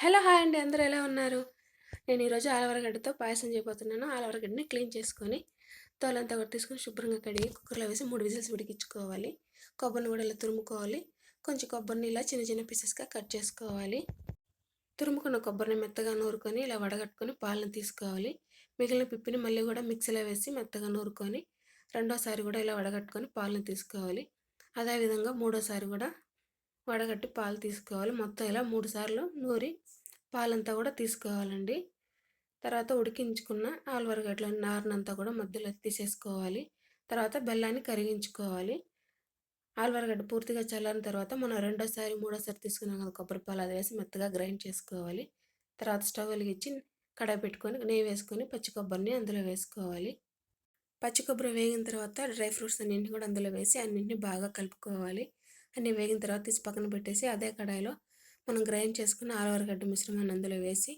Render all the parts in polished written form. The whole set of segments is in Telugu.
హలో! హాయ్ అండి. అందరూ ఎలా ఉన్నారు? నేను ఈరోజు ఆలవరగడ్డతో పాయసం చేయబోతున్నాను. ఆలవరగడ్డని క్లీన్ చేసుకొని, తోలంతా కూడా తీసుకొని శుభ్రంగా కడిగి కుక్కర్‌లో వేసి 3 విజిల్స్ ఉడికించుకోవాలి. కొబ్బరిని కూడా ఇలా తురుముకోవాలి. కొంచెం కొబ్బరిని ఇలా చిన్న చిన్న పీసెస్‌గా కట్ చేసుకోవాలి. తురుముకున్న కొబ్బరిని మెత్తగా నూరుకొని ఇలా వడగట్టుకొని పాలను తీసుకోవాలి. మిగిలిన పిప్పిని మళ్ళీ కూడా మిక్సీలో వేసి మెత్తగా నూరుకొని, రెండోసారి కూడా ఇలా వడగట్టుకొని పాలను తీసుకోవాలి. అదేవిధంగా మూడోసారి కూడా వడగట్టి పాలు తీసుకోవాలి. మొత్తం ఇలా 3 సార్లు నూరి పాలంతా కూడా తీసుకోవాలండి. తర్వాత ఉడికించుకున్న ఆలువరగడ్డల నారనంతా కూడా మధ్యలో తీసేసుకోవాలి. తర్వాత బెల్లాన్ని కరిగించుకోవాలి. ఆలువరగడ్డ పూర్తిగా చల్లారిన తర్వాత మనం రెండోసారి, మూడోసారి తీసుకున్నాం కదా కొబ్బరి పాలు, అది వేసి మెత్తగా గ్రైండ్ చేసుకోవాలి. తర్వాత స్టవ్ వెలిగించి కడాయి పెట్టుకొని నెయ్యి వేసుకొని పచ్చి కొబ్బరిని అందులో వేసుకోవాలి. పచ్చి కొబ్బరి వేగిన తర్వాత డ్రై ఫ్రూట్స్ అన్నింటిని కూడా అందులో వేసి అన్నింటిని బాగా కలుపుకోవాలి. అన్నీ వేగిన తర్వాత తీసి పక్కన పెట్టేసి అదే కడాయిలో మనం గ్రైండ్ చేసుకున్న ఆలువరగడ్డ మిశ్రమాన్ని అందులో వేసి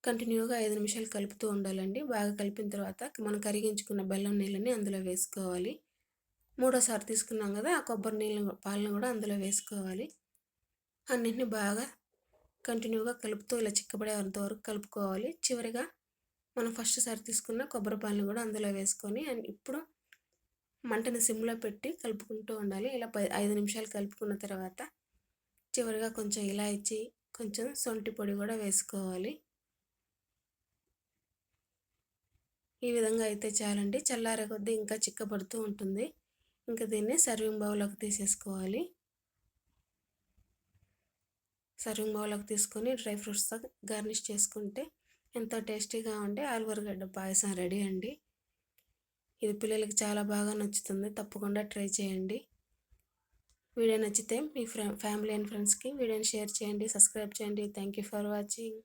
కంటిన్యూగా 5 నిమిషాలు కలుపుతూ ఉండాలండి. బాగా కలిపిన తర్వాత మనం కరిగించుకున్న బెల్లం నీళ్ళని అందులో వేసుకోవాలి. మూడోసారి తీసుకున్నాం కదా ఆ కొబ్బరి నీళ్ళు పాలను కూడా అందులో వేసుకోవాలి. అన్నింటిని బాగా కంటిన్యూగా కలుపుతూ ఇలా చిక్కబడేంత వరకు కలుపుకోవాలి. చివరిగా మనం ఫస్ట్ సారి తీసుకున్న కొబ్బరి పాలను కూడా అందులో వేసుకొని ఇప్పుడు మంటని సిమ్లో పెట్టి కలుపుకుంటూ ఉండాలి. ఇలా 5 నిమిషాలు కలుపుకున్న తర్వాత చివరిగా కొంచెం ఇలాచి, కొంచెం శొంఠి పొడి కూడా వేసుకోవాలి. ఈ విధంగా అయితే చాలండి. చల్లారే కొద్దీ ఇంకా చిక్కబడుతూ ఉంటుంది. ఇంకా దీన్ని సర్వింగ్ బౌల్లోకి తీసేసుకోవాలి. సర్వింగ్ బౌల్లోకి తీసుకొని డ్రై ఫ్రూట్స్తో గార్నిష్ చేసుకుంటే ఎంతో టేస్టీగా ఉండే ఆలువరగడ్డ పాయసం రెడీ అండి. ఇది పిల్లలకి చాలా బాగా నచ్చుతుంది. తప్పకుండా ట్రై చేయండి. వీడియో నచ్చితే మీ ఫ్యామిలీ అండ్ ఫ్రెండ్స్కి వీడియోని షేర్ చేయండి, సబ్స్క్రైబ్ చేయండి. Thank you for watching.